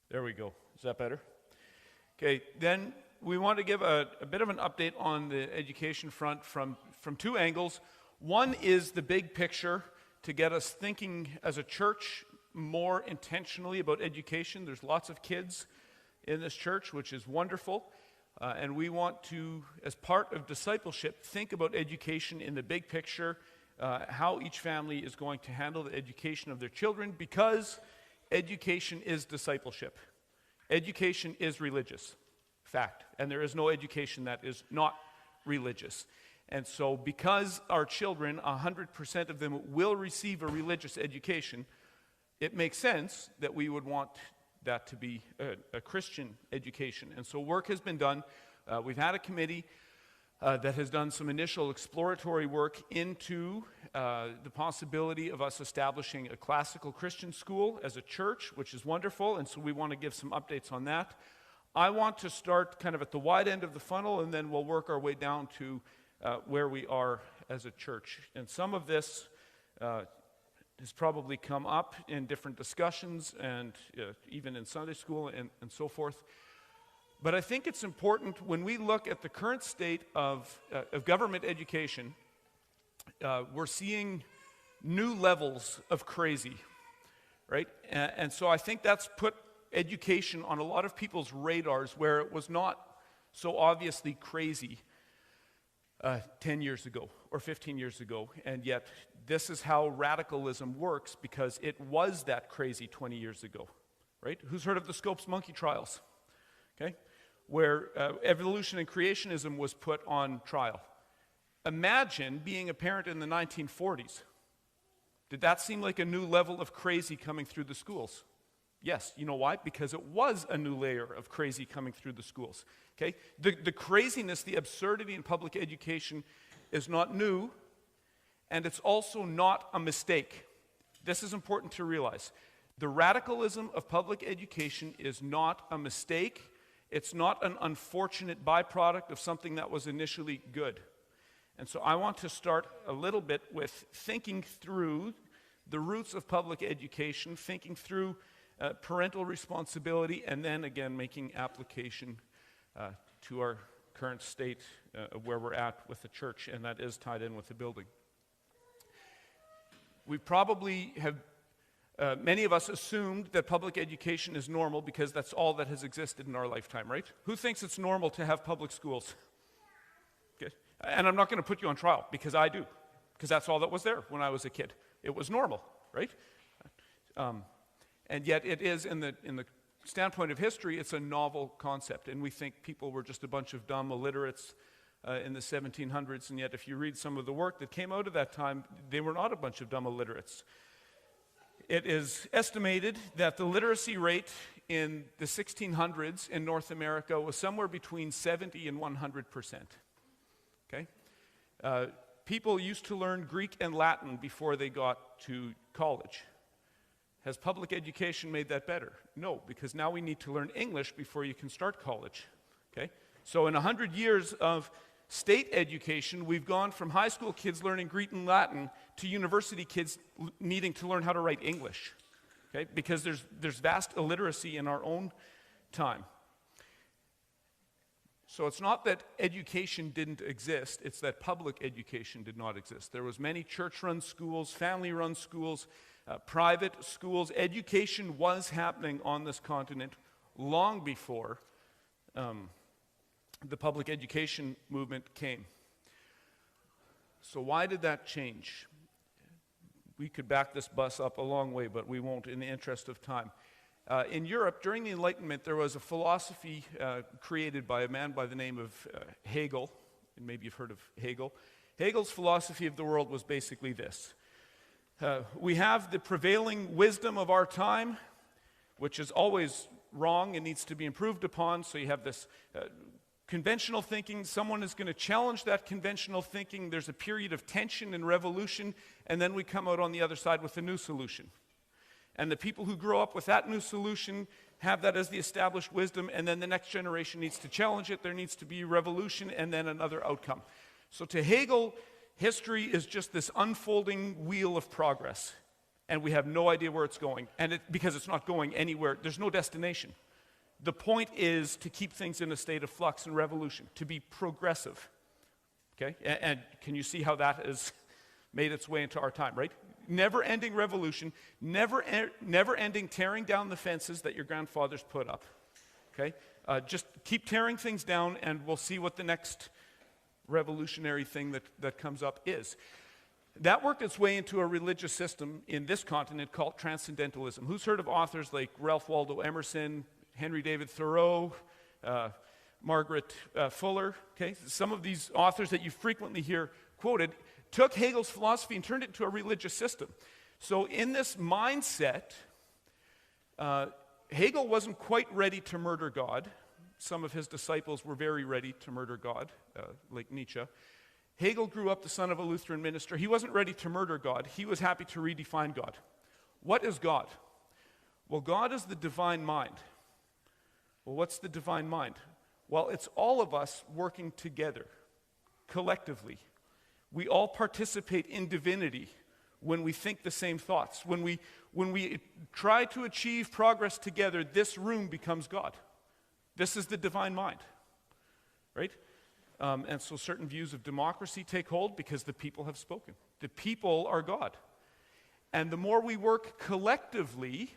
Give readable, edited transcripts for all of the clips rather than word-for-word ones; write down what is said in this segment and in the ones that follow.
There we go. Is that better? Okay, then we want to give a bit of an update on the education front from two angles. One is the big picture to get us thinking as a church more intentionally about education. There's lots of kids in this church, which is wonderful. And we want to, as part of discipleship, think about education in the big picture, how each family is going to handle the education of their children, because education is discipleship. Education is religious, fact. And there is no education that is not religious. And so because our children, 100% of them will receive a religious education, it makes sense that we would want that to be a Christian education. And so work has been done. We've had a committee that has done some initial exploratory work into the possibility of us establishing a classical Christian school as a church, which is wonderful, and so we want to give some updates on that. I want to start kind of at the wide end of the funnel, and then we'll work our way down to where we are as a church. And some of this has probably come up in different discussions and even in Sunday school and so forth. But I think it's important when we look at the current state of government education, we're seeing new levels of crazy, right? And so I think that's put education on a lot of people's radars where it was not so obviously crazy 10 years ago or 15 years ago. And yet this is how radicalism works, because it was that crazy 20 years ago, right? Who's heard of the Scopes monkey trials? Okay, where evolution and creationism was put on trial. Imagine being a parent in the 1940s. Did that seem like a new level of crazy coming through the schools? Yes. You know why? Because it was a new layer of crazy coming through the schools. Okay, the craziness, the absurdity in public education is not new, and it's also not a mistake. This is important to realize. The radicalism of public education is not a mistake. It's not an unfortunate byproduct of something that was initially good. And so I want to start a little bit with thinking through the roots of public education, thinking through parental responsibility, and then again making application to our current state of where we're at with the church, and that is tied in with the building. We probably have many of us assumed that public education is normal because that's all that has existed in our lifetime, right? Who thinks it's normal to have public schools? Okay. And I'm not going to put you on trial, because I do, because that's all that was there when I was a kid. It was normal, right? And yet it is, in the standpoint of history, it's a novel concept, and we think people were just a bunch of dumb illiterates in the 1700s, and yet if you read some of the work that came out of that time, they were not a bunch of dumb illiterates. It is estimated that the literacy rate in the 1600s in North America was somewhere between 70 and 100%. Okay? People used to learn Greek and Latin before they got to college. Has public education made that better? No, because now we need to learn English before you can start college. Okay? So in 100 years of state education, we've gone from high school kids learning Greek and Latin to university kids needing to learn how to write English, okay? Because there's vast illiteracy in our own time. So it's not that education didn't exist, it's that public education did not exist. There was many church-run schools, family-run schools, private schools. Education was happening on this continent long before the public education movement came. So why did that change? We could back this bus up a long way, but we won't in the interest of time. In Europe, during the Enlightenment, there was a philosophy created by a man by the name of Hegel, and maybe you've heard of Hegel. Hegel's philosophy of the world was basically this. We have the prevailing wisdom of our time, which is always wrong and needs to be improved upon, so you have this conventional thinking. Someone is going to challenge that conventional thinking. There's a period of tension and revolution, and then we come out on the other side with a new solution. And the people who grow up with that new solution have that as the established wisdom, and then the next generation needs to challenge it. There needs to be revolution and then another outcome. So to Hegel, history is just this unfolding wheel of progress. and we have no idea where it's going. And because it's not going anywhere, there's no destination. The point is to keep things in a state of flux and revolution, to be progressive. Okay? And can you see how that has made its way into our time, right? Never-ending revolution, never-ending tearing down the fences that your grandfathers put up. Okay? Just keep tearing things down, and we'll see what the next revolutionary thing that comes up is. That worked its way into a religious system in this continent called Transcendentalism. Who's heard of authors like Ralph Waldo Emerson, Henry David Thoreau, Margaret Fuller? Okay, some of these authors that you frequently hear quoted took Hegel's philosophy and turned it into a religious system. So in this mindset, Hegel wasn't quite ready to murder God. Some of his disciples were very ready to murder God, like Nietzsche. Hegel grew up the son of a Lutheran minister. He wasn't ready to murder God. He was happy to redefine God. What is God? Well, God is the divine mind. Well, what's the divine mind? Well, it's all of us working together, collectively. We all participate in divinity when we think the same thoughts. When we try to achieve progress together, this room becomes God. This is the divine mind, right? And so certain views of democracy take hold because the people have spoken. The people are God. And the more we work collectively,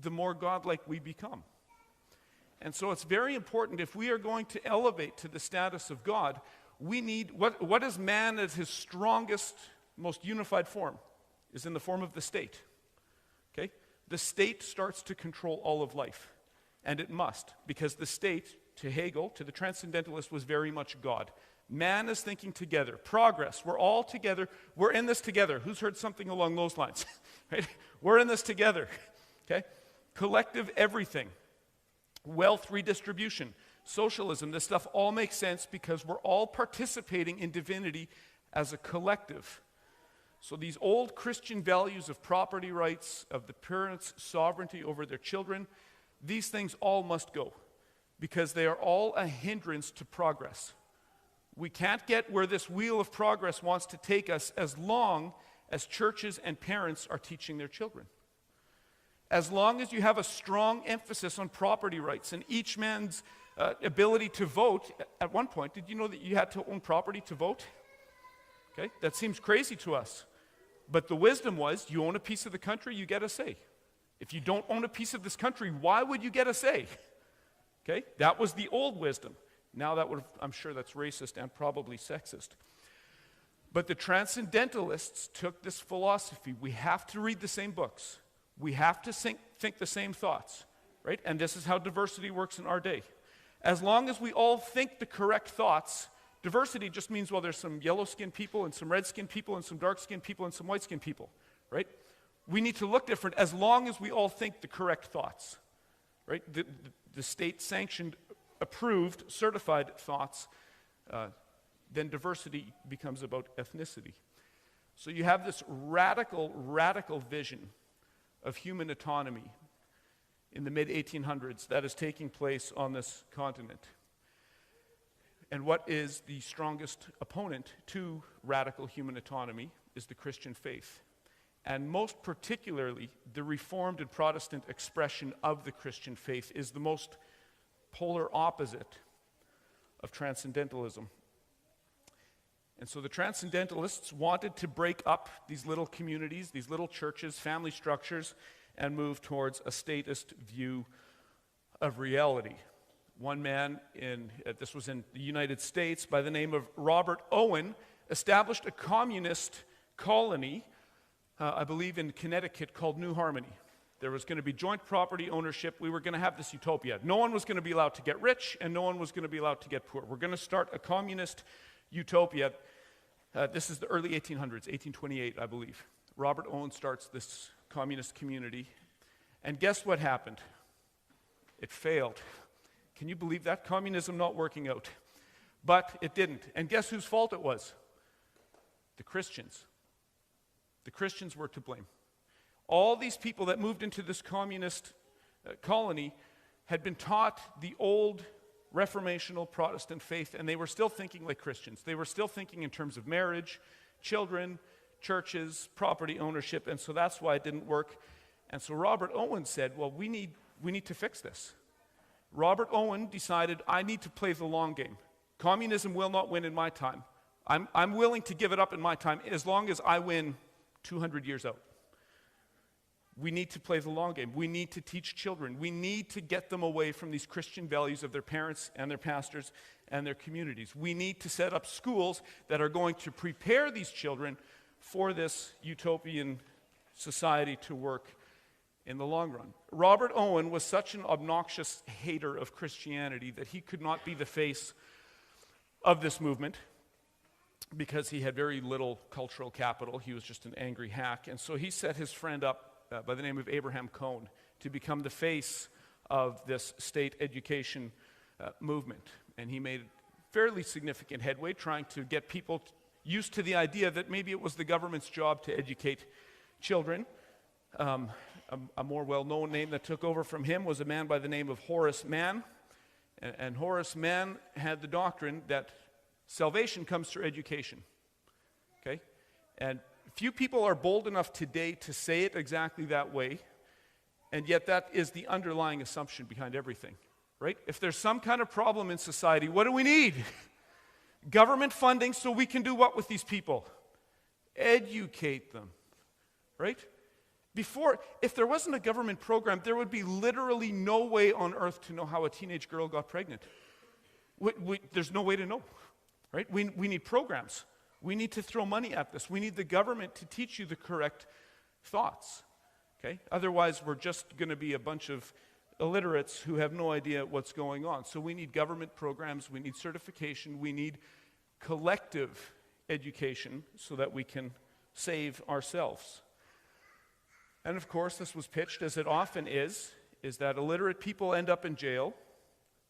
the more godlike we become. And so it's very important, if we are going to elevate to the status of God, we need, what is man at his strongest, most unified form? Is in the form of the state. Okay? The state starts to control all of life. And it must, because the state, to Hegel, to the Transcendentalist, was very much God. Man is thinking together. Progress. We're all together. We're in this together. Who's heard something along those lines? Right? We're in this together. Okay? Collective everything. Wealth redistribution. Socialism. This stuff all makes sense because we're all participating in divinity as a collective. So these old Christian values of property rights, of the parents' sovereignty over their children, these things all must go because they are all a hindrance to progress. We can't get where this wheel of progress wants to take us as long as churches and parents are teaching their children. As long as you have a strong emphasis on property rights and each man's ability to vote. At one point, did you know that you had to own property to vote? Okay, that seems crazy to us. But the wisdom was, you own a piece of the country, you get a say. If you don't own a piece of this country, why would you get a say? Okay, that was the old wisdom. Now I'm sure that's racist and probably sexist. But the Transcendentalists took this philosophy. We have to read the same books. We have to think the same thoughts, right? And this is how diversity works in our day. As long as we all think the correct thoughts, diversity just means, well, there's some yellow-skinned people and some red-skinned people and some dark-skinned people and some white-skinned people, right? We need to look different as long as we all think the correct thoughts, right? The state-sanctioned, approved, certified thoughts, then diversity becomes about ethnicity. So you have this radical vision of human autonomy in the mid-1800s that is taking place on this continent. And what is the strongest opponent to radical human autonomy is the Christian faith. And most particularly, the Reformed and Protestant expression of the Christian faith is the most polar opposite of Transcendentalism. And so the Transcendentalists wanted to break up these little communities, these little churches, family structures, and move towards a statist view of reality. One man, this was in the United States, by the name of Robert Owen, established a communist colony, I believe in Connecticut, called New Harmony. There was going to be joint property ownership. We were going to have this utopia. No one was going to be allowed to get rich, and no one was going to be allowed to get poor. We're going to start a communist utopia. This is the early 1800s, 1828, I believe. Robert Owen starts this communist community. And guess what happened? It failed. Can you believe that? Communism not working out. But it didn't. And guess whose fault it was? The Christians. The Christians were to blame. All these people that moved into this communist colony had been taught the old reformational Protestant faith, and they were still thinking like Christians. They were still thinking in terms of marriage, children, churches, property ownership, and so that's why it didn't work. And so Robert Owen said, well, we need to fix this. Robert Owen decided, I need to play the long game. Communism will not win in my time. I'm willing to give it up in my time as long as I win 200 years out. We need to play the long game. We need to teach children. We need to get them away from these Christian values of their parents and their pastors and their communities. We need to set up schools that are going to prepare these children for this utopian society to work in the long run. Robert Owen was such an obnoxious hater of Christianity that he could not be the face of this movement because he had very little cultural capital. He was just an angry hack. And so he set his friend up by the name of Abraham Cohn to become the face of this state education movement. And he made fairly significant headway trying to get people used to the idea that maybe it was the government's job to educate children. A more well-known name that took over from him was a man by the name of Horace Mann. And Horace Mann had the doctrine that salvation comes through education. Okay? And few people are bold enough today to say it exactly that way, and yet that is the underlying assumption behind everything, right? If there's some kind of problem in society, what do we need? Government funding so we can do what with these people? Educate them, right? If there wasn't a government program, there would be literally no way on earth to know how a teenage girl got pregnant. There's no way to know, right? We need programs. We need to throw money at this. We need the government to teach you the correct thoughts, okay? Otherwise, we're just going to be a bunch of illiterates who have no idea what's going on. So we need government programs, we need certification, we need collective education so that we can save ourselves. And of course, this was pitched, as it often is that illiterate people end up in jail,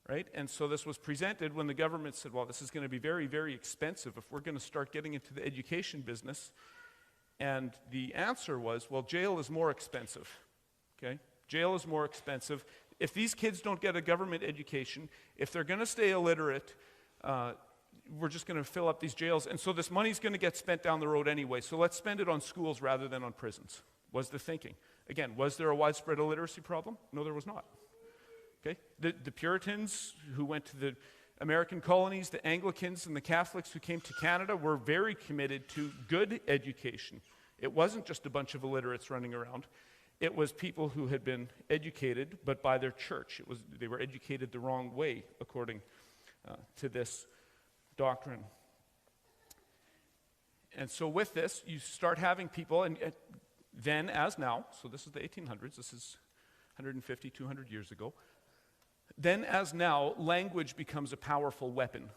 right? And so this was presented when the government said, well, this is going to be very, very expensive if we're going to start getting into the education business. And the answer was, well, jail is more expensive, okay? Jail is more expensive. If these kids don't get a government education, if they're going to stay illiterate, we're just going to fill up these jails. And so this money's going to get spent down the road anyway, so let's spend it on schools rather than on prisons, was the thinking. Again, was there a widespread illiteracy problem? No, there was not. Okay? The Puritans who went to the American colonies, the Anglicans and the Catholics who came to Canada were very committed to good education. It wasn't just a bunch of illiterates running around. It was people who had been educated, but by their church. They were educated the wrong way, according to this doctrine. And so with this, you start having people, and then as now, so this is the 1800s, this is 150, 200 years ago, then as now, language becomes a powerful weapon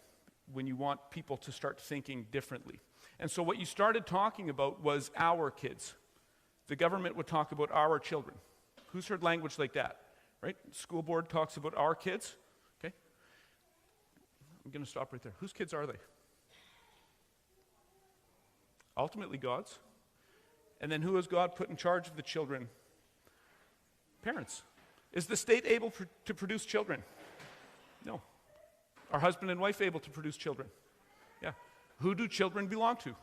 when you want people to start thinking differently. And so what you started talking about was our kids. The government would talk about our children. Who's heard language like that, right? School board talks about our kids, okay? I'm going to stop right there. Whose kids are they? Ultimately God's. And then who has God put in charge of the children? Parents. Is the state able to produce children? No. Are husband and wife able to produce children? Yeah. Who do children belong to?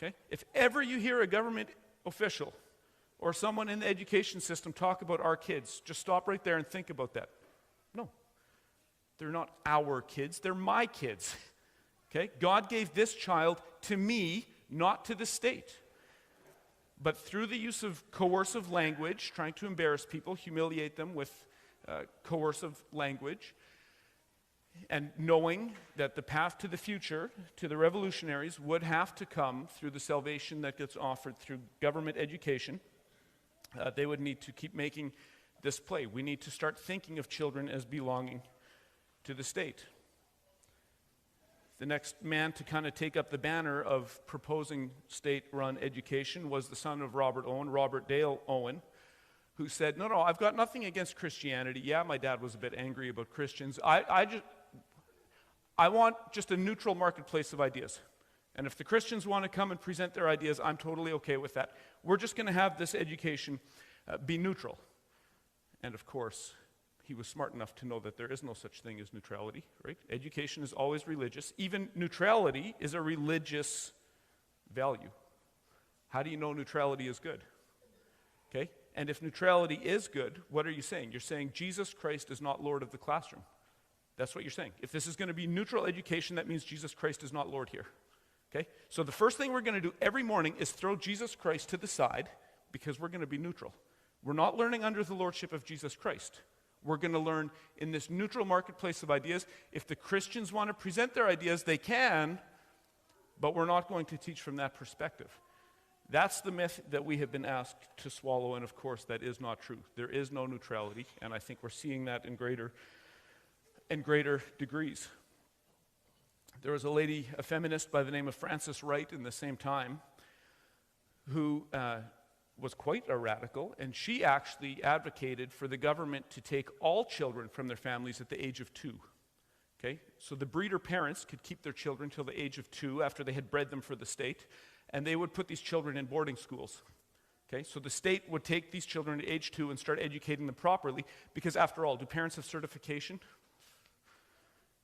Okay? If ever you hear a government official or someone in the education system talk about our kids, just stop right there and think about that. No. They're not our kids, they're my kids. Okay? God gave this child to me, not to the state. But through the use of coercive language, trying to embarrass people, humiliate them with coercive language, and knowing that the path to the future, to the revolutionaries, would have to come through the salvation that gets offered through government education, they would need to keep making this play. We need to start thinking of children as belonging to the state. The next man to kind of take up the banner of proposing state-run education was the son of Robert Owen, Robert Dale Owen, who said, no, I've got nothing against Christianity. Yeah, my dad was a bit angry about Christians. I want just a neutral marketplace of ideas. And if the Christians want to come and present their ideas, I'm totally okay with that. We're just going to have this education be neutral. And of course, he was smart enough to know that there is no such thing as neutrality, right? Education is always religious. Even neutrality is a religious Value. How do you know neutrality is good? Okay? And if neutrality is good, what are you saying? You're saying Jesus Christ is not Lord of the classroom. That's what you're saying. If this is going to be neutral education, that means Jesus Christ is not Lord here. Okay? So the first thing we're going to do every morning is throw Jesus Christ to the side because we're going to be neutral. We're not learning under the lordship of Jesus Christ. We're going to learn in this neutral marketplace of ideas. If the Christians want to present their ideas, they can, but we're not going to teach from that perspective. That's the myth that we have been asked to swallow, and of course that is not true. There is no neutrality, and I think we're seeing that in greater degrees. There was a lady, a feminist by the name of Frances Wright in the same time, who was quite a radical, and she actually advocated for the government to take all children from their families at the age of 2. Okay? So the breeder parents could keep their children till the age of 2 after they had bred them for the state, and they would put these children in boarding schools. Okay? So the state would take these children at age 2 and start educating them properly, because after all, do parents have certification?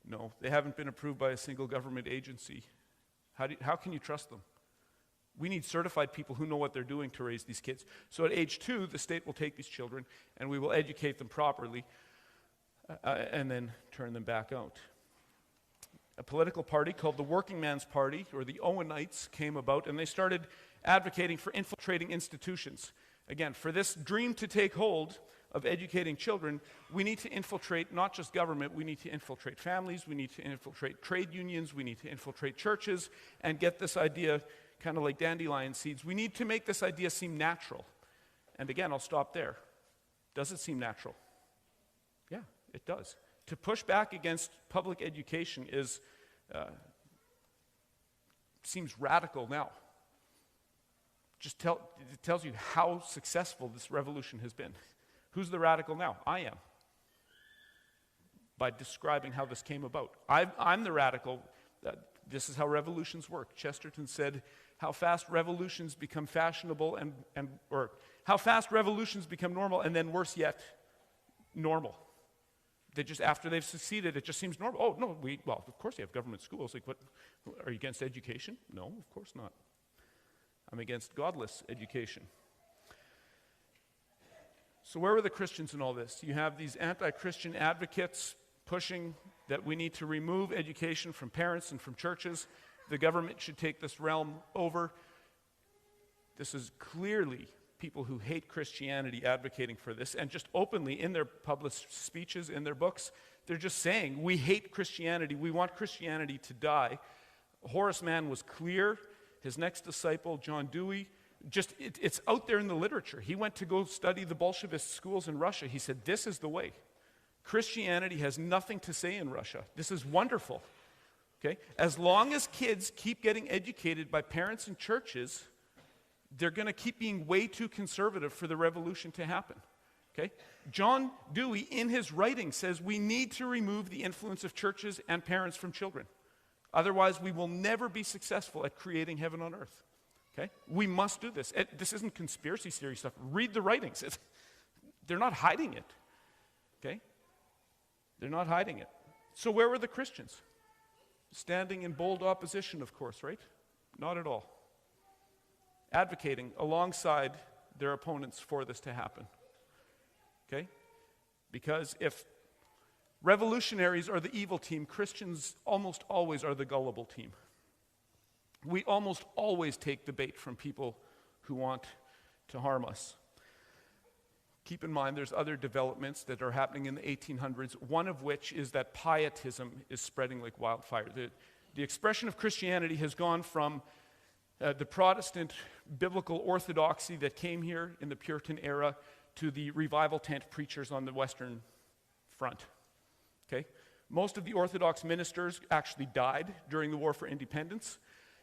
No, they haven't been approved by a single government agency. How can you trust them? We need certified people who know what they're doing to raise these kids. So at age 2, the state will take these children and we will educate them properly and then turn them back out. A political party called the Working Man's Party, or the Owenites, came about, and they started advocating for infiltrating institutions. Again, for this dream to take hold of educating children, we need to infiltrate not just government, we need to infiltrate families, we need to infiltrate trade unions, we need to infiltrate churches, and get this idea kind of like dandelion seeds. We need to make this idea seem natural. And again, I'll stop there. Does it seem natural? Yeah, it does. To push back against public education seems radical now. It tells you how successful this revolution has been. Who's the radical now? I am. By describing how this came about. I'm the radical. This is how revolutions work. Chesterton said, how fast revolutions become fashionable or how fast revolutions become normal, and then worse yet, normal. They just, after they've succeeded, it just seems normal. Oh, no, well, of course you have government schools. Like, what, are you against education? No, of course not. I'm against godless education. So where were the Christians in all this? You have these anti-Christian advocates pushing that we need to remove education from parents and from churches. The government should take this realm over. This is clearly people who hate Christianity advocating for this, and just openly in their published speeches, in their books, they're just saying, we hate Christianity, we want Christianity to die. Horace Mann was clear. His next disciple, John Dewey, it's out there in the literature. He went to go study the Bolshevist schools in Russia. He said, this is the way. Christianity has nothing to say in Russia. This is wonderful. Okay? As long as kids keep getting educated by parents and churches, they're going to keep being way too conservative for the revolution to happen. Okay? John Dewey, in his writing, says we need to remove the influence of churches and parents from children. Otherwise, we will never be successful at creating heaven on earth. Okay? We must do this. This isn't conspiracy theory stuff. Read the writings. They're not hiding it. Okay? They're not hiding it. So where were the Christians? Standing in bold opposition, of course, right? Not at all. Advocating alongside their opponents for this to happen. Okay? Because if revolutionaries are the evil team, Christians almost always are the gullible team. We almost always take the bait from people who want to harm us. Keep in mind there's other developments that are happening in the 1800s, one of which is that pietism is spreading like wildfire. The expression of Christianity has gone from the Protestant biblical orthodoxy that came here in the Puritan era to the revival tent preachers on the Western Front. Okay? Most of the Orthodox ministers actually died during the War for Independence,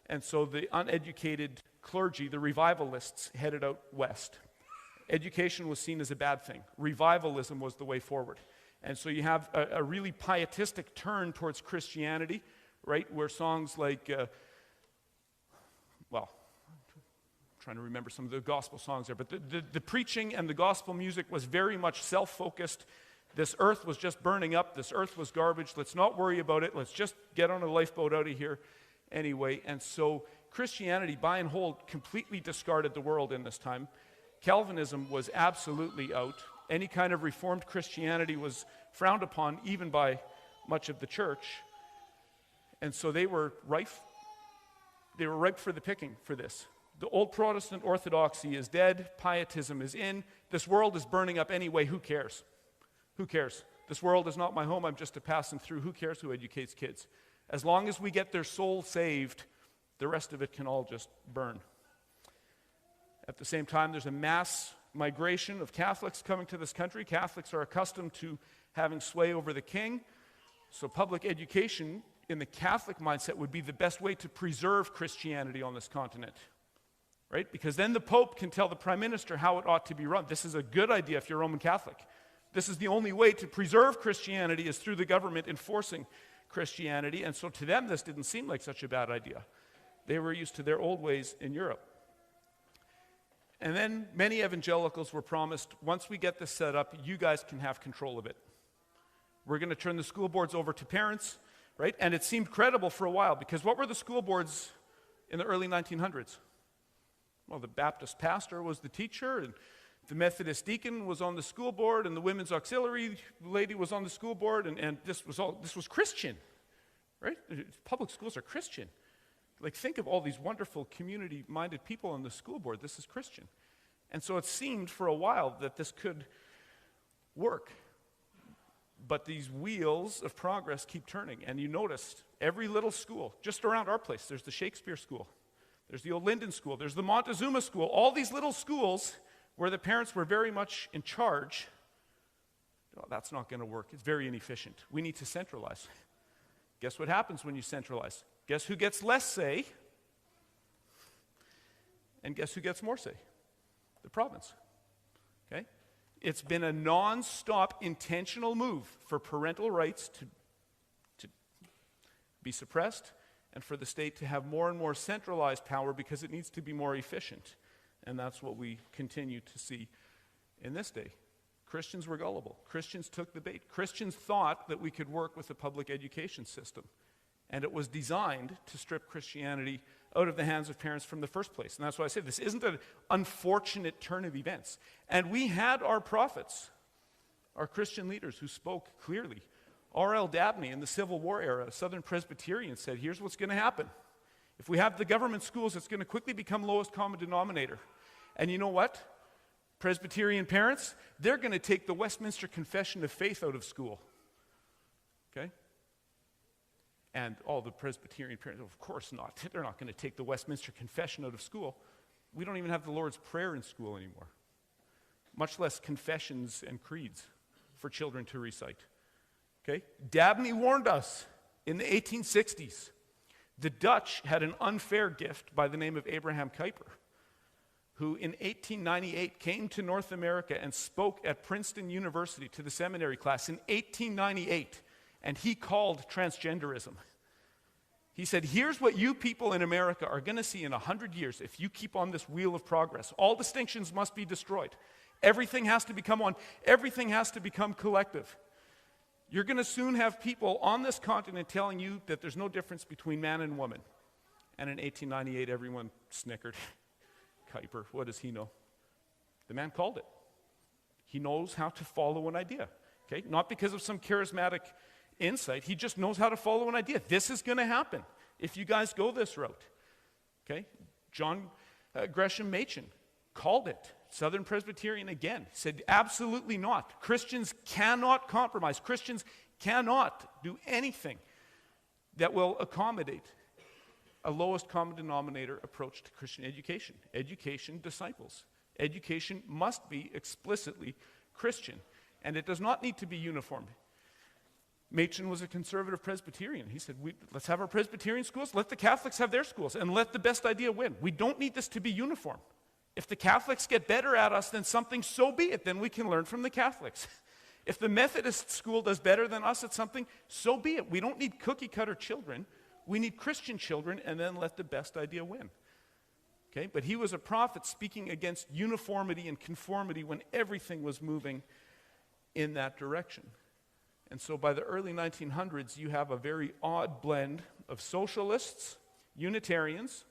and so the uneducated clergy, the revivalists, headed out west. Education was seen as a bad thing. Revivalism was the way forward. And so you have a really pietistic turn towards Christianity, right, where songs like, I'm trying to remember some of the gospel songs there, but the preaching and the gospel music was very much self-focused. This earth was just burning up. This earth was garbage. Let's not worry about it. Let's just get on a lifeboat out of here anyway. And so Christianity, by and whole, completely discarded the world in this time. Calvinism was absolutely out. Any kind of Reformed Christianity was frowned upon, even by much of the church. And so they were ripe for the picking for this. The old Protestant orthodoxy is dead. Pietism is in. This world is burning up anyway. Who cares? Who cares? This world is not my home. I'm just a passing through. Who cares who educates kids? As long as we get their soul saved, the rest of it can all just burn. At the same time, there's a mass migration of Catholics coming to this country. Catholics are accustomed to having sway over the king. So public education in the Catholic mindset would be the best way to preserve Christianity on this continent. Right? Because then the Pope can tell the Prime Minister how it ought to be run. This is a good idea if you're Roman Catholic. This is the only way to preserve Christianity is through the government enforcing Christianity. And so to them, this didn't seem like such a bad idea. They were used to their old ways in Europe. And then many evangelicals were promised, once we get this set up, you guys can have control of it. We're going to turn the school boards over to parents, right? And it seemed credible for a while, because what were the school boards in the early 1900s? Well, the Baptist pastor was the teacher, and the Methodist deacon was on the school board, and the women's auxiliary lady was on the school board, and this was Christian, right? Public schools are Christian. Like, think of all these wonderful community-minded people on the school board. This is Christian. And so it seemed for a while that this could work. But these wheels of progress keep turning. And you noticed every little school, just around our place, there's the Shakespeare School, there's the Old Linden School, there's the Montezuma School, all these little schools where the parents were very much in charge. Oh, that's not going to work. It's very inefficient. We need to centralize. Guess what happens when you centralize? Guess who gets less say? And guess who gets more say? The province. Okay? It's been a non-stop intentional move for parental rights to be suppressed and for the state to have more and more centralized power because it needs to be more efficient. And that's what we continue to see in this day. Christians were gullible. Christians took the bait. Christians thought that we could work with a public education system. And it was designed to strip Christianity out of the hands of parents from the first place. And that's why I say this isn't an unfortunate turn of events. And we had our prophets, our Christian leaders who spoke clearly. R.L. Dabney in the Civil War era, a Southern Presbyterian, said, here's what's going to happen. If we have the government schools, it's going to quickly become lowest common denominator. And you know what? Presbyterian parents, they're going to take the Westminster Confession of Faith out of school. Okay? And all the Presbyterian parents, of course not. They're not going to take the Westminster Confession out of school. We don't even have the Lord's Prayer in school anymore, much less confessions and creeds for children to recite. Okay? Dabney warned us in the 1860s. The Dutch had an unfair gift by the name of Abraham Kuyper, who in 1898 came to North America and spoke at Princeton University to the seminary class in 1898. And he called transgenderism. He said, here's what you people in America are going to see in 100 years if you keep on this wheel of progress. All distinctions must be destroyed. Everything has to become one. Everything has to become collective. You're going to soon have people on this continent telling you that there's no difference between man and woman. And in 1898, everyone snickered. Kuyper, what does he know? The man called it. He knows how to follow an idea. Okay? Not because of some charismatic insight. He just knows how to follow an idea. This is going to happen if you guys go this route. Okay? John Gresham Machen called it. Southern Presbyterian again said absolutely not. Christians cannot compromise. Christians cannot do anything that will accommodate a lowest common denominator approach to Christian education. Education disciples. Education must be explicitly Christian, and it does not need to be uniform. Machen was a conservative Presbyterian. He said, let's have our Presbyterian schools, let the Catholics have their schools, and let the best idea win. We don't need this to be uniform. If the Catholics get better at us than something, so be it. Then we can learn from the Catholics. If the Methodist school does better than us at something, so be it. We don't need cookie-cutter children. We need Christian children, and then let the best idea win. Okay? But he was a prophet speaking against uniformity and conformity when everything was moving in that direction. And so by the early 1900s, you have a very odd blend of socialists, Unitarians,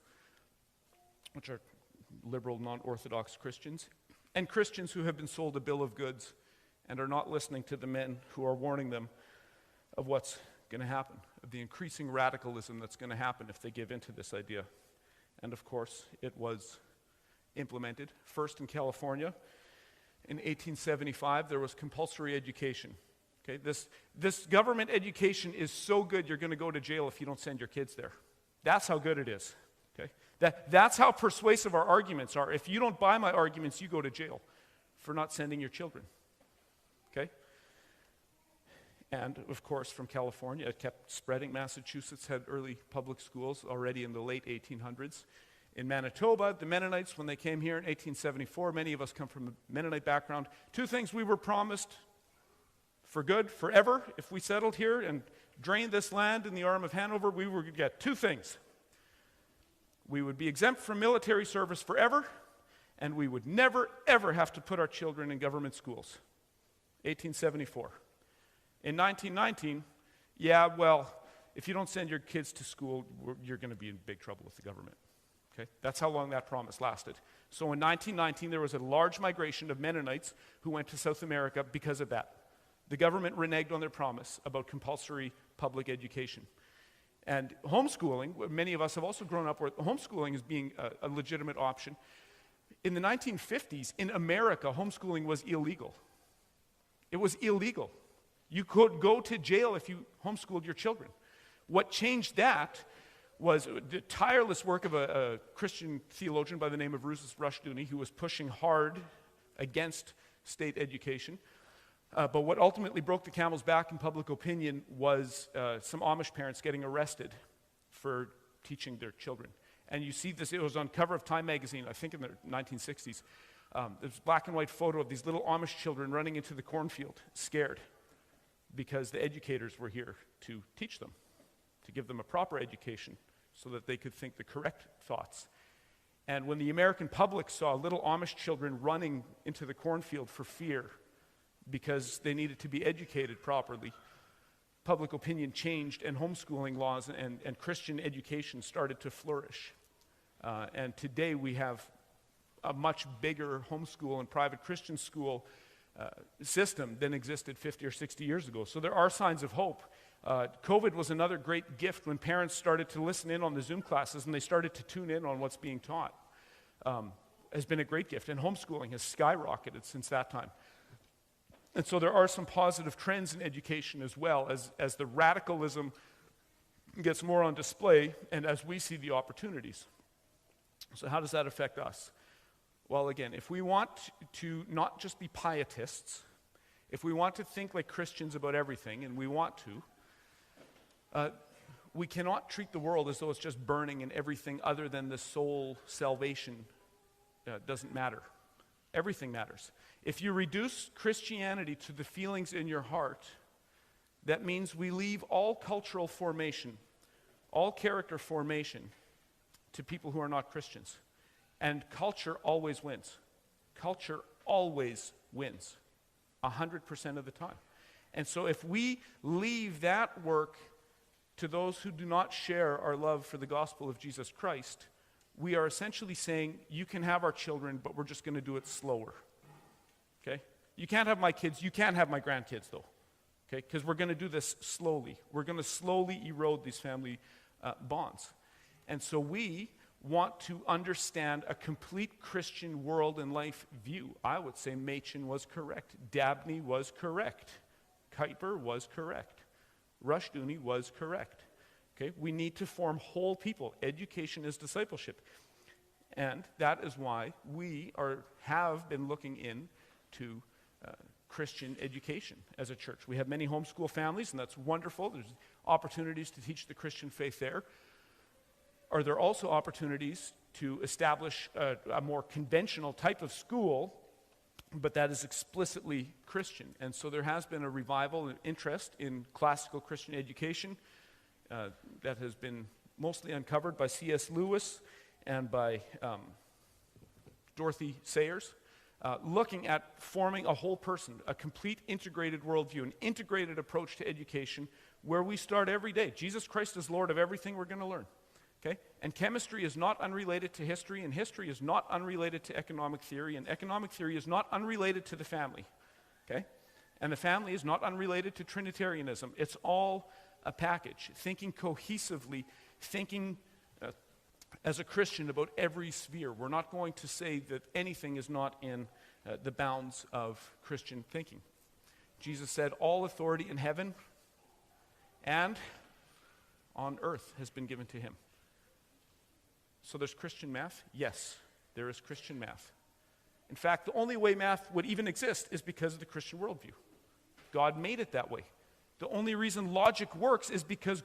which are liberal, non-Orthodox Christians, and Christians who have been sold a bill of goods and are not listening to the men who are warning them of what's going to happen, of the increasing radicalism that's going to happen if they give into this idea. And of course, it was implemented. First in California, in 1875, there was compulsory education. Okay, this government education is so good, you're going to go to jail if you don't send your kids there. That's how good it is. Okay, that's how persuasive our arguments are. If you don't buy my arguments, you go to jail for not sending your children. Okay? And, of course, from California, it kept spreading. Massachusetts had early public schools already in the late 1800s. In Manitoba, the Mennonites, when they came here in 1874, many of us come from a Mennonite background. Two things we were promised for good, forever. If we settled here and drained this land in the arm of Hanover, we were going to get two things. We would be exempt from military service forever, and we would never, ever have to put our children in government schools. 1874. In 1919, if you don't send your kids to school, you're going to be in big trouble with the government. Okay? That's how long that promise lasted. So in 1919, there was a large migration of Mennonites who went to South America because of that. The government reneged on their promise about compulsory public education. And homeschooling, many of us have also grown up where homeschooling is being a legitimate option. In the 1950s, in America, homeschooling was illegal. It was illegal. You could go to jail if you homeschooled your children. What changed that was the tireless work of a Christian theologian by the name of Rousas Rushdoony, who was pushing hard against state education. But what ultimately broke the camel's back in public opinion was some Amish parents getting arrested for teaching their children. And you see this, it was on cover of Time magazine, I think in the 1960s. There's a black and white photo of these little Amish children running into the cornfield, scared, because the educators were here to teach them, to give them a proper education so that they could think the correct thoughts. And when the American public saw little Amish children running into the cornfield for fear because they needed to be educated properly, public opinion changed and homeschooling laws and Christian education started to flourish. And today we have a much bigger homeschool and private Christian school system than existed 50 or 60 years ago. So there are signs of hope. COVID was another great gift when parents started to listen in on the Zoom classes and they started to tune in on what's being taught. Has been a great gift, and homeschooling has skyrocketed since that time. And so there are some positive trends in education as well, as the radicalism gets more on display and as we see the opportunities. So how does that affect us? Well, again, if we want to not just be pietists, if we want to think like Christians about everything, and we want to, we cannot treat the world as though it's just burning and everything other than the soul salvation doesn't matter. Everything matters. If you reduce Christianity to the feelings in your heart, that means we leave all cultural formation, all character formation to people who are not Christians. And culture always wins. Culture always wins, 100% of the time. And so if we leave that work to those who do not share our love for the gospel of Jesus Christ, we are essentially saying, you can have our children, but we're just going to do it slower. Okay? You can't have my kids, you can't have my grandkids, though. Okay? Because we're going to do this slowly. We're going to slowly erode these family bonds. And so we want to understand a complete Christian world and life view. I would say Machen was correct. Dabney was correct. Kuyper was correct. Rushdoony was correct. Okay? We need to form whole people. Education is discipleship. And that is why we have been looking into Christian education as a church. We have many homeschool families, and that's wonderful. There's opportunities to teach the Christian faith there. Are there also opportunities to establish a more conventional type of school, but that is explicitly Christian? And so there has been a revival and interest in classical Christian education that has been mostly uncovered by C.S. Lewis and by Dorothy Sayers, looking at forming a whole person, a complete integrated worldview, an integrated approach to education where we start every day. Jesus Christ is Lord of everything we're going to learn. Okay? And chemistry is not unrelated to history, and history is not unrelated to economic theory, and economic theory is not unrelated to the family. Okay? And the family is not unrelated to Trinitarianism. It's all a package. Thinking cohesively, thinking as a Christian about every sphere. We're not going to say that anything is not in the bounds of Christian thinking. Jesus said, all authority in heaven and on earth has been given to him. So there's Christian math? Yes, there is Christian math. In fact, the only way math would even exist is because of the Christian worldview. God made it that way. The only reason logic works is because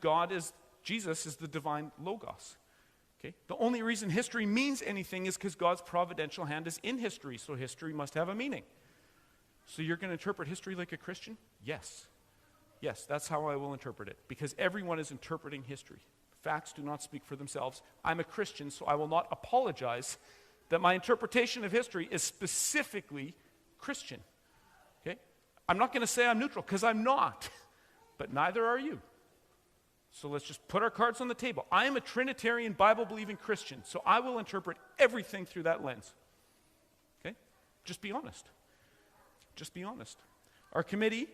Jesus is the divine logos. Okay? The only reason history means anything is because God's providential hand is in history, so history must have a meaning. So you're going to interpret history like a Christian? Yes. Yes, that's how I will interpret it, because everyone is interpreting history. Facts do not speak for themselves. I'm a Christian, so I will not apologize that my interpretation of history is specifically Christian. Okay? I'm not going to say I'm neutral, because I'm not, but neither are you. So let's just put our cards on the table. I am a Trinitarian, Bible-believing Christian, so I will interpret everything through that lens. Okay? Just be honest. Just be honest. Our committee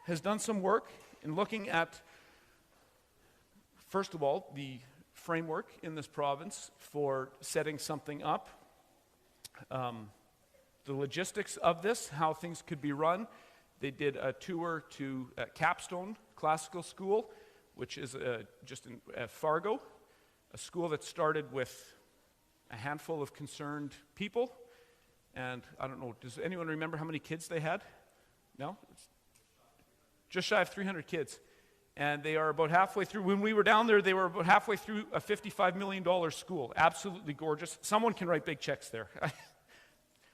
has done some work in looking at, first of all, the framework in this province for setting something up, the logistics of this, how things could be run. They did a tour to Capstone Classical School, which is just in Fargo, a school that started with a handful of concerned people. And I don't know, does anyone remember how many kids they had? No? It's just shy of 300 kids. And they are about halfway through. When we were down there, they were about halfway through a $55 million school. Absolutely gorgeous. Someone can write big checks there.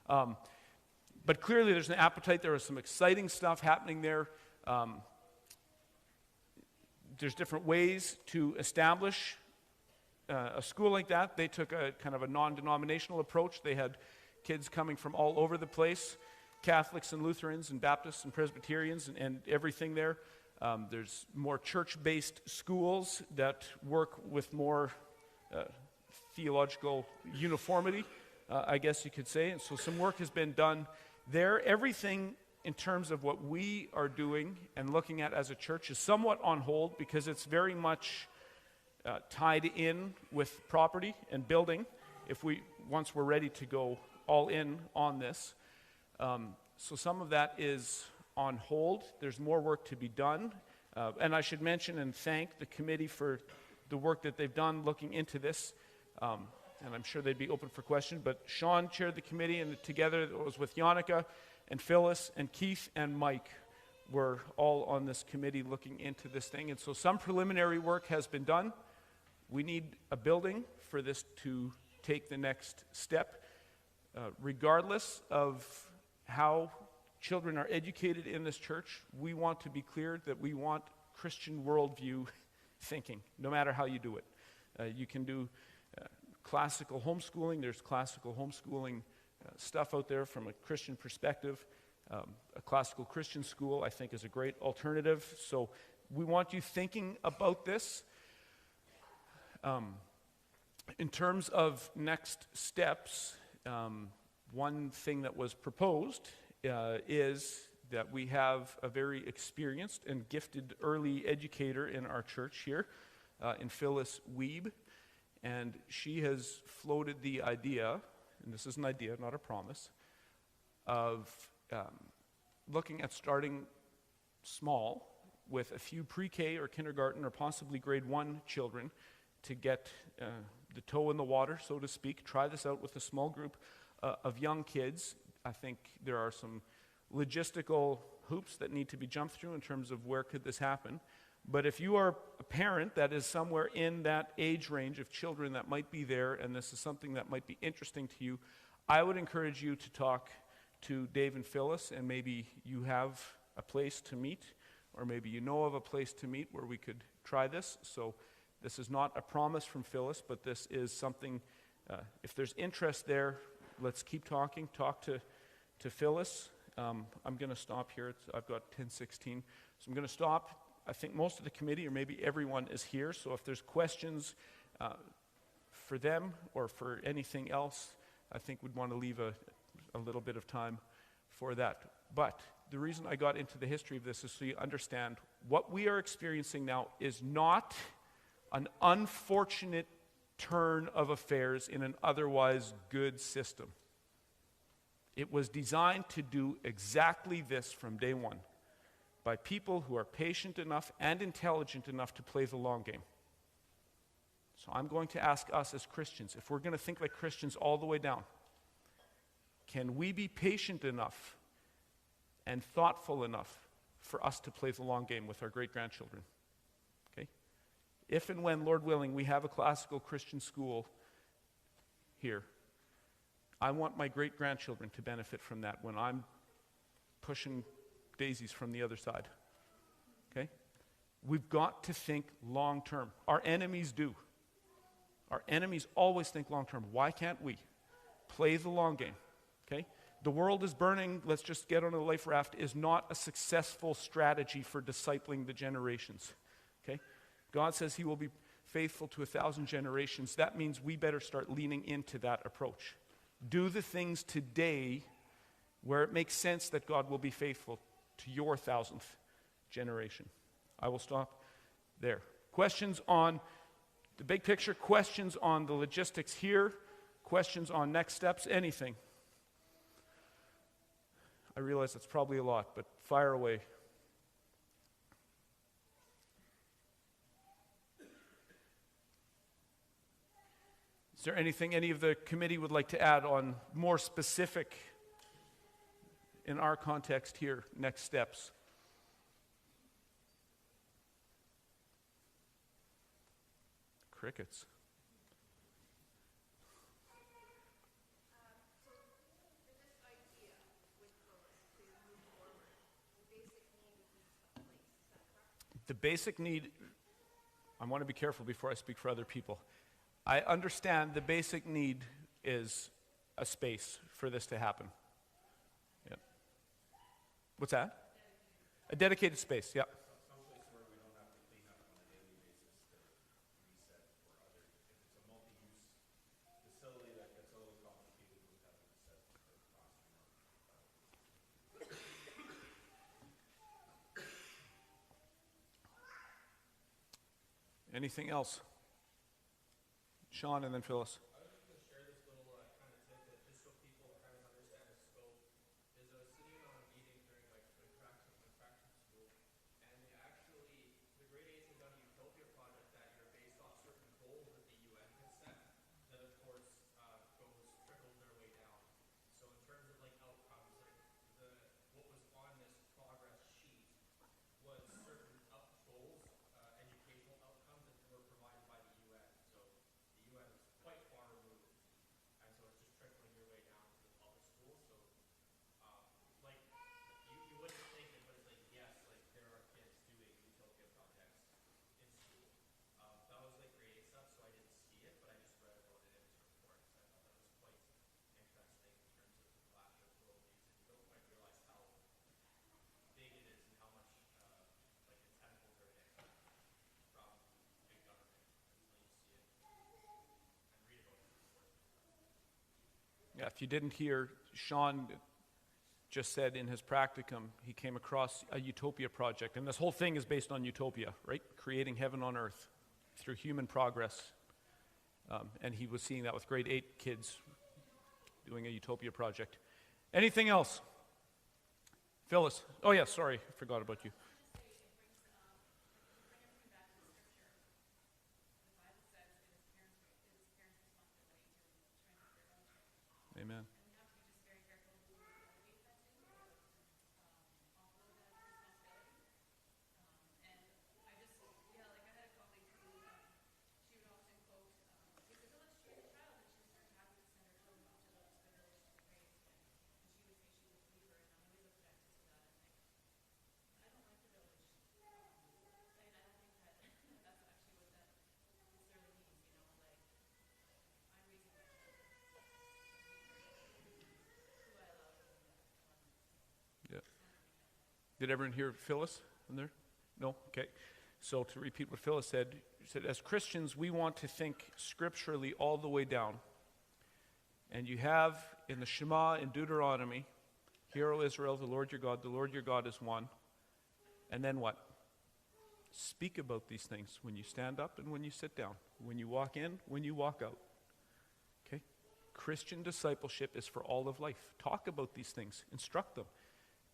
But clearly there's an appetite. There is some exciting stuff happening there. There's different ways to establish a school like that. They took a kind of a non-denominational approach. They had kids coming from all over the place, Catholics and Lutherans and Baptists and Presbyterians and everything there. There's more church-based schools that work with more theological uniformity, I guess you could say. And so some work has been done there. Everything in terms of what we are doing and looking at as a church is somewhat on hold because it's very much tied in with property and building once we're ready to go all in on this. So some of that is on hold. There's more work to be done. And I should mention and thank the committee for the work that they've done looking into this. And I'm sure they'd be open for question. But Sean chaired the committee, and together it was with Yannicka and Phyllis and Keith and Mike were all on this committee looking into this thing. And so some preliminary work has been done. We need a building for this to take the next step. Regardless of how children are educated in this church, we want to be clear that we want Christian worldview thinking, no matter how you do it. You can do classical homeschooling. There's classical homeschooling stuff out there from a Christian perspective. A classical Christian school, I think, is a great alternative. So we want you thinking about this. In terms of next steps, one thing that was proposed is that we have a very experienced and gifted early educator in our church here, in Phyllis Wiebe, and she has floated the idea, and this is an idea, not a promise, of looking at starting small with a few pre-K or kindergarten or possibly grade 1 children to get the toe in the water, so to speak. Try this out with a small group of young kids. I think there are some logistical hoops that need to be jumped through in terms of where could this happen. But if you are a parent that is somewhere in that age range of children that might be there, and this is something that might be interesting to you, I would encourage you to talk to Dave and Phyllis, and maybe you have a place to meet, or maybe you know of a place to meet where we could try this. So this is not a promise from Phyllis, but this is something, if there's interest there, let's keep talking. Talk to Phyllis. I'm going to stop here. I've got 10:16. So I'm going to stop. I think most of the committee, or maybe everyone, is here. So if there's questions, for them or for anything else, I think we'd want to leave a little bit of time for that. But the reason I got into the history of this is so you understand what we are experiencing now is not an unfortunate turn of affairs in an otherwise good system. It was designed to do exactly this from day one by people who are patient enough and intelligent enough to play the long game. So I'm going to ask us as Christians, if we're going to think like Christians all the way down, can we be patient enough and thoughtful enough for us to play the long game with our great-grandchildren? Okay? If and when, Lord willing, we have a classical Christian school here, I want my great-grandchildren to benefit from that when I'm pushing daisies from the other side. Okay? We've got to think long-term. Our enemies do. Our enemies always think long-term. Why can't we play the long game? Okay? The world is burning, let's just get on a life raft, is not a successful strategy for discipling the generations. Okay? God says he will be faithful to 1,000 generations. That means we better start leaning into that approach. Do the things today where it makes sense that God will be faithful to your 1,000th generation. I will stop there. Questions on the big picture, questions on the logistics here, questions on next steps, anything? I realize that's probably a lot, but fire away. Is there anything any of the committee would like to add on more specific, in our context here, next steps? Crickets. The basic need, I want to be careful before I speak for other people. I understand the basic need is a space for this to happen. Yeah. What's that? A dedicated space, yeah. Some place where we don't have to clean up on a daily basis to reset for others. If it's a multi-use facility that gets a little complicated with having to set for classroom. Anything else? Sean and then Phyllis. I was just going to share this little kind of tidbit just so people kind of understand the scope. Is I was sitting on a meeting during like twin tracks school, and they actually, the grade 8s have done a Utopia project that year based off certain goals that the UN had set that of course trickled their way down. So in terms of like outcomes, like what was on this progress sheet was certain goals, educational outcomes that were provided by the UN. So the UN is quite far removed, and so it's just trickling your way down to the public schools. So, like, you wouldn't think it, but it's like, yes, like, there are kids doing Utopia projects in school. That was like grade 8 stuff, so I didn't see it, but I just read about it in his report, so I thought that was quite interesting in terms of the clash of worldviews, and you don't quite realize how big it is and how much, like, its tentacles are in from big government until you see it and read about it. Yeah, if you didn't hear, Sean just said in his practicum, he came across a Utopia project. And this whole thing is based on Utopia, right? Creating heaven on earth through human progress. And he was seeing that with grade 8 kids doing a Utopia project. Anything else? Phyllis. Oh, yeah, sorry. I forgot about you. Amen. Yeah. Did everyone hear Phyllis in there? No? Okay. So to repeat what Phyllis said, she said, as Christians, we want to think scripturally all the way down. And you have in the Shema in Deuteronomy, hear, O Israel, the Lord your God is one. And then what? Speak about these things when you stand up and when you sit down, when you walk in, when you walk out. Okay? Christian discipleship is for all of life. Talk about these things, instruct them.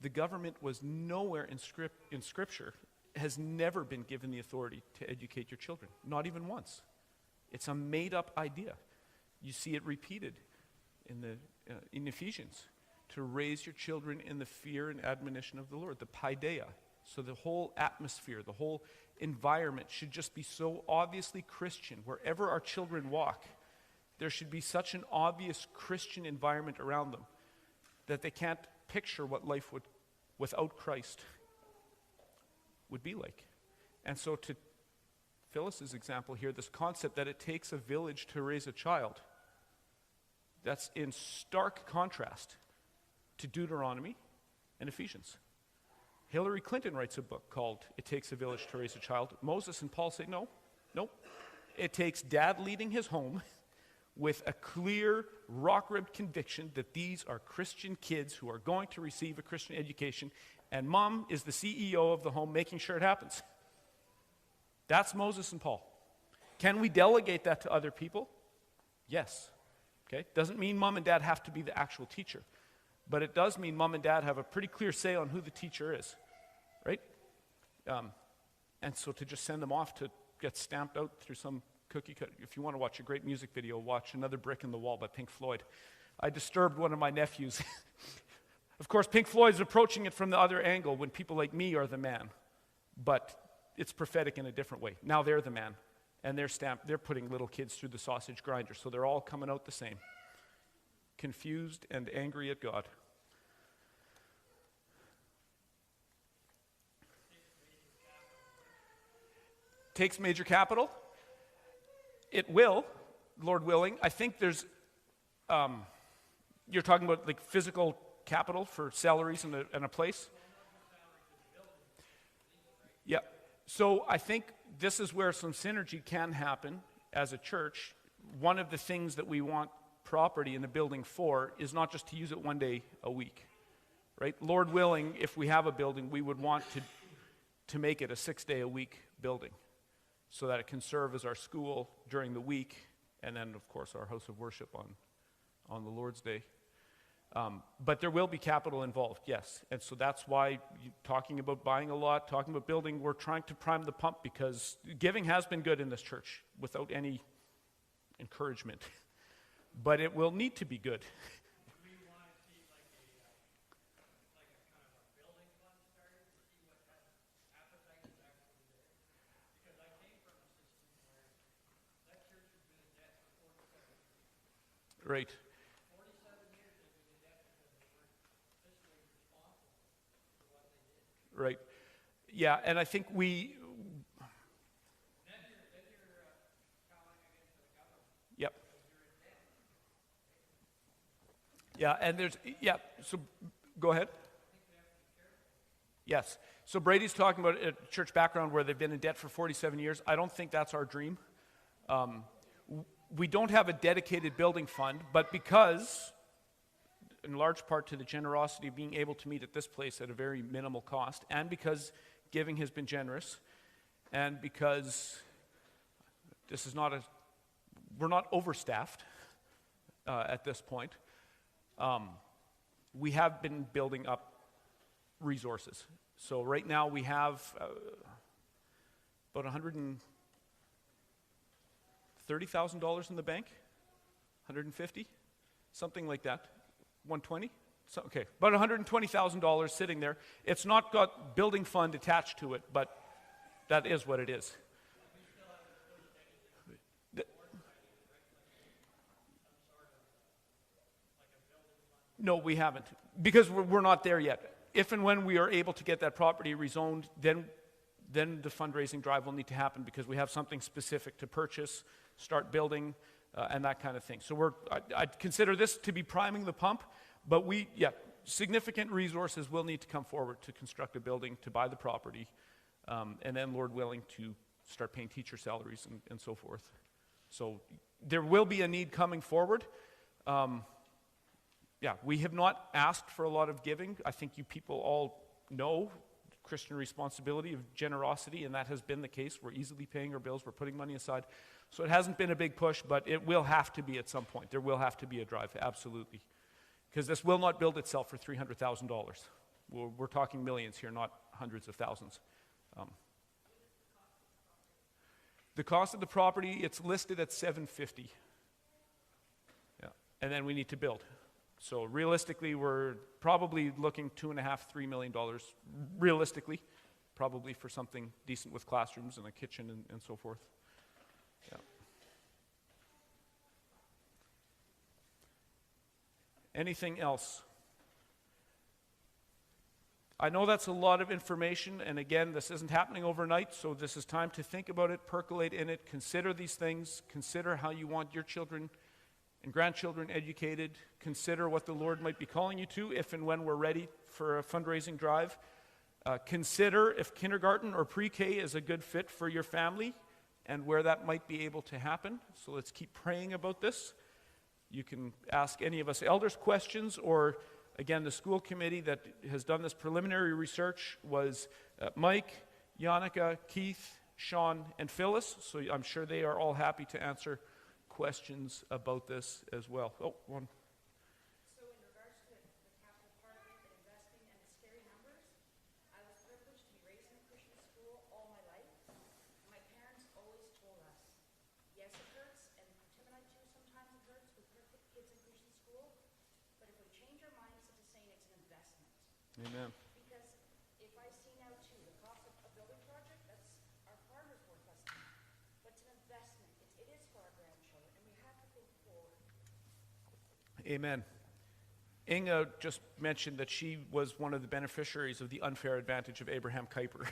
The government was nowhere in Scripture, has never been given the authority to educate your children, not even once. It's a made-up idea. You see it repeated in Ephesians, to raise your children in the fear and admonition of the Lord, the paideia. So the whole atmosphere, the whole environment should just be so obviously Christian. Wherever our children walk, there should be such an obvious Christian environment around them that they can't picture what life would, without Christ, would be like. And so to Phyllis's example here, this concept that it takes a village to raise a child, that's in stark contrast to Deuteronomy and Ephesians. Hillary Clinton writes a book called It Takes a Village to Raise a Child. Moses and Paul say, no. It takes dad leading his home with a clear, rock-ribbed conviction that these are Christian kids who are going to receive a Christian education, and mom is the CEO of the home making sure it happens. That's Moses and Paul. Can we delegate that to other people? Yes. Okay? Doesn't mean mom and dad have to be the actual teacher, but it does mean mom and dad have a pretty clear say on who the teacher is, right? And so to just send them off to get stamped out through some cookie cut. If you want to watch a great music video, watch Another Brick in the Wall by Pink Floyd. I disturbed one of my nephews. Of course, Pink Floyd is approaching it from the other angle when people like me are the man, but it's prophetic in a different way. Now they're the man, and they're putting little kids through the sausage grinder, so they're all coming out the same. Confused and angry at God. Takes major capital. It will, Lord willing. I think there's, you're talking about like physical capital for salaries and a place? Yeah. So I think this is where some synergy can happen as a church. One of the things that we want property in the building for is not just to use it one day a week, right? Lord willing, if we have a building, we would want to make it a 6-day-a-week building so that it can serve as our school during the week, and then, of course, our house of worship on the Lord's Day. But there will be capital involved, yes. And so that's why talking about buying a lot, talking about building, we're trying to prime the pump because giving has been good in this church without any encouragement. But it will need to be good. Do we want to see like a kind of a building fund started to see what that appetite is actually there? Because I came from a system where that church has been in debt for 47 years. Right. 47 years they've been in debt because they weren't fiscally responsible for what they did. Right. Yeah, and I think we... Then you're calling against the government. Yep. Yeah, and so go ahead. Yes. So Brady's talking about a church background where they've been in debt for 47 years. I don't think that's our dream. We don't have a dedicated building fund, but because, in large part to the generosity of being able to meet at this place at a very minimal cost, and because giving has been generous, and because this is we're not overstaffed at this point, we have been building up resources. So right now we have about $130,000 in the bank, 150, something like that, 120. So, okay, about $120,000 sitting there. It's not got building fund attached to it, but that is what it is. No, we haven't, because we're not there yet. If and when we are able to get that property rezoned, then the fundraising drive will need to happen because we have something specific to purchase, start building, and that kind of thing. So I'd consider this to be priming the pump, but significant resources will need to come forward to construct a building, to buy the property, and then, Lord willing, to start paying teacher salaries and so forth. So there will be a need coming forward. We have not asked for a lot of giving. I think you people all know Christian responsibility of generosity, and that has been the case. We're easily paying our bills. We're putting money aside. So it hasn't been a big push, but it will have to be at some point. There will have to be a drive, absolutely. Because this will not build itself for $300,000. We're talking millions here, not hundreds of thousands. The cost of the property, it's listed at $750,000. Yeah, and then we need to build. So realistically, we're probably looking $2.5–3 million. Realistically, probably for something decent with classrooms and a kitchen and so forth. Yeah. Anything else? I know that's a lot of information, and again, this isn't happening overnight, so this is time to think about it, percolate in it, consider these things, consider how you want your children and grandchildren educated, consider what the Lord might be calling you to if and when we're ready for a fundraising drive. Consider if kindergarten or pre-K is a good fit for your family and where that might be able to happen. So let's keep praying about this. You can ask any of us elders questions, or again, the school committee that has done this preliminary research was Mike, Yannicka, Keith, Sean, and Phyllis. So I'm sure they are all happy to answer questions about this as well. Oh, one. So in regards to the capital part of it, the investing and the scary numbers, I was privileged to be raised in a Christian school all my life. My parents always told us, yes, it hurts, and Tim and I too, sometimes it hurts. We put kids in Christian school, but if we change our mindset to saying it's an investment. Amen. Because if I see now too, the cost of a building project, that's our farmers worth less than that. But it's an investment. It is for our grandchildren, and we have to think forward. Amen. Inga just mentioned that she was one of the beneficiaries of the unfair advantage of Abraham Kuyper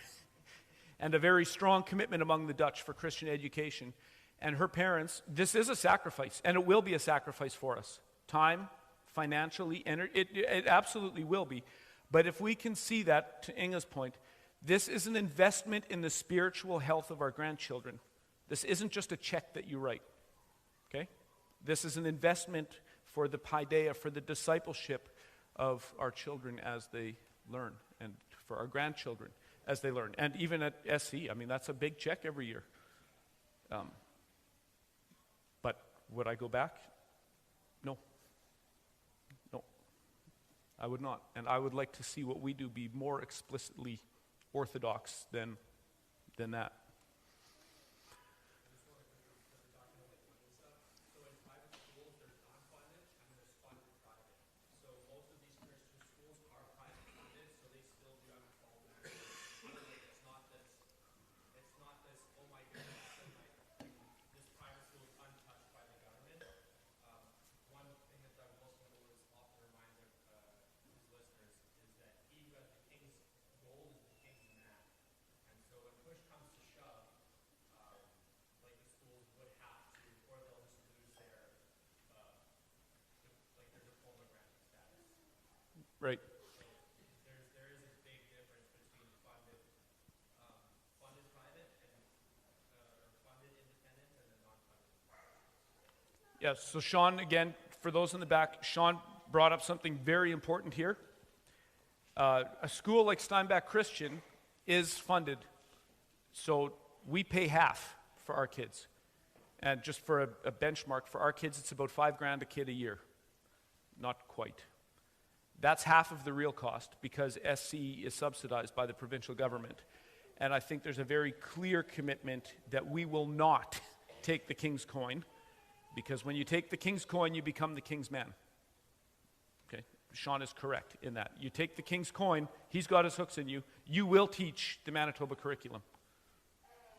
and a very strong commitment among the Dutch for Christian education. And her parents, this is a sacrifice, and it will be a sacrifice for us. Time, financially, it absolutely will be. But if we can see that, to Inga's point, this is an investment in the spiritual health of our grandchildren. This isn't just a check that you write, okay? This is an investment for the paideia, for the discipleship of our children as they learn, and for our grandchildren as they learn. And even at SC, I mean, that's a big check every year. But would I go back? No. No. I would not. And I would like to see what we do be more explicitly orthodox than that. Right. There is a big difference between funded private and or funded independent and then non-funded. Yes, so Sean, again, for those in the back, Sean brought up something very important here. A school like Steinbach Christian is funded, so we pay half for our kids. And just for a benchmark, for our kids, it's about $5,000 a kid a year. Not quite. That's half of the real cost because SC is subsidized by the provincial government. And I think there's a very clear commitment that we will not take the king's coin, because when you take the king's coin, you become the king's man. Okay, Sean is correct in that. You take the king's coin, he's got his hooks in you, you will teach the Manitoba curriculum.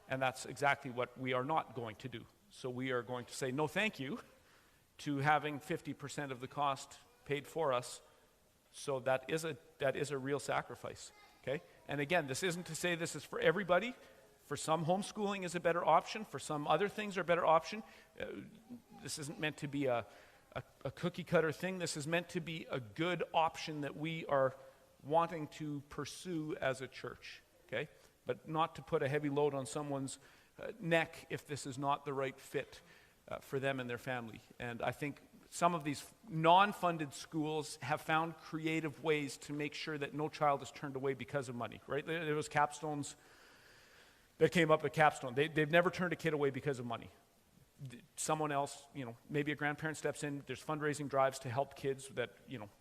And that's exactly what we are not going to do. So we are going to say no thank you to having 50% of the cost paid for us. So that is a real sacrifice, okay? And again, this isn't to say this is for everybody. For some, homeschooling is a better option. For some, other things are a better option. This isn't meant to be a cookie-cutter thing. This is meant to be a good option that we are wanting to pursue as a church, okay? but not to put a heavy load on someone's neck if this is not the right fit for them and their family. And I think some of these non-funded schools have found creative ways to make sure that no child is turned away because of money, right? There was capstones that came up at Capstone. They've never turned a kid away because of money. Someone else, maybe a grandparent steps in, there's fundraising drives to help kids that,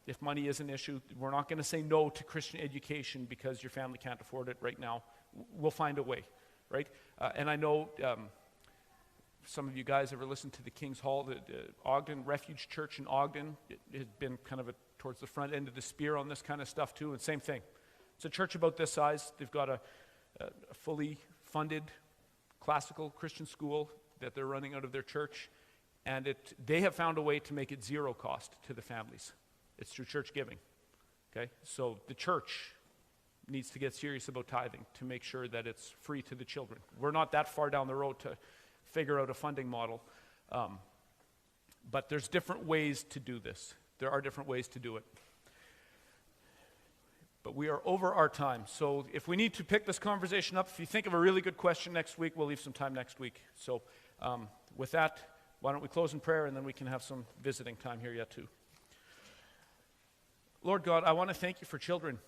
if money is an issue, we're not going to say no to Christian education because your family can't afford it right now. We'll find a way, right? And I know some of you guys ever listened to the King's Hall, the Ogden Refuge Church in Ogden. It has been kind of towards the front end of the spear on this kind of stuff too, and same thing. It's a church about this size. They've got a fully funded classical Christian school that they're running out of their church, and they have found a way to make it zero cost to the families. It's through church giving, okay? So the church needs to get serious about tithing to make sure that it's free to the children. We're not that far down the road to figure out a funding model, but there's different ways to do this. There are different ways to do it. But we are over our time, so if we need to pick this conversation up, if you think of a really good question next week, we'll leave some time next week. So with that, why don't we close in prayer, and then we can have some visiting time here yet too. Lord God, I want to thank you for children.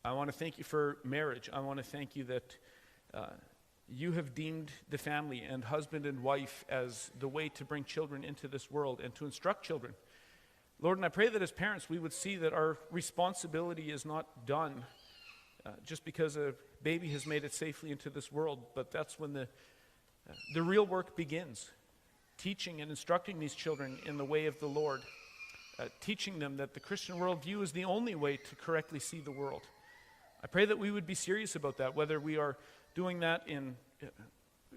I want to thank you for marriage. I want to thank you that you have deemed the family and husband and wife as the way to bring children into this world and to instruct children. Lord, and I pray that as parents we would see that our responsibility is not done just because a baby has made it safely into this world, but that's when the real work begins. Teaching and instructing these children in the way of the Lord, teaching them that the Christian worldview is the only way to correctly see the world. I pray that we would be serious about that, whether we are doing that in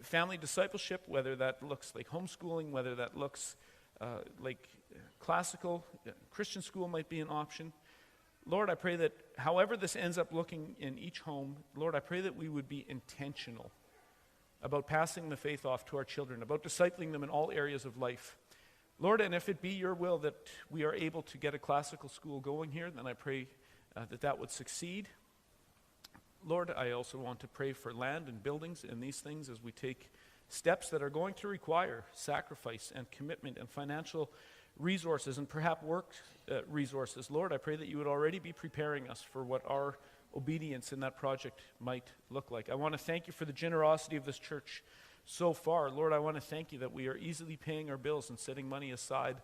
family discipleship, whether that looks like homeschooling, whether that looks like classical Christian school might be an option. Lord, I pray that however this ends up looking in each home, Lord, I pray that we would be intentional about passing the faith off to our children, about discipling them in all areas of life. Lord, and if it be your will that we are able to get a classical school going here, then I pray that would succeed. Lord, I also want to pray for land and buildings and these things as we take steps that are going to require sacrifice and commitment and financial resources and perhaps work resources. Lord, I pray that you would already be preparing us for what our obedience in that project might look like. I want to thank you for the generosity of this church so far. Lord, I want to thank you that we are easily paying our bills and setting money aside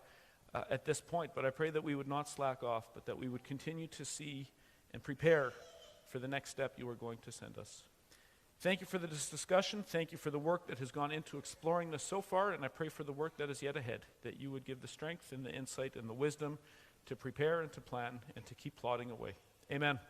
at this point, but I pray that we would not slack off, but that we would continue to see and prepare for the next step you are going to send us. Thank you for this discussion. Thank you for the work that has gone into exploring this so far, and I pray for the work that is yet ahead, that you would give the strength and the insight and the wisdom to prepare and to plan and to keep plodding away. Amen.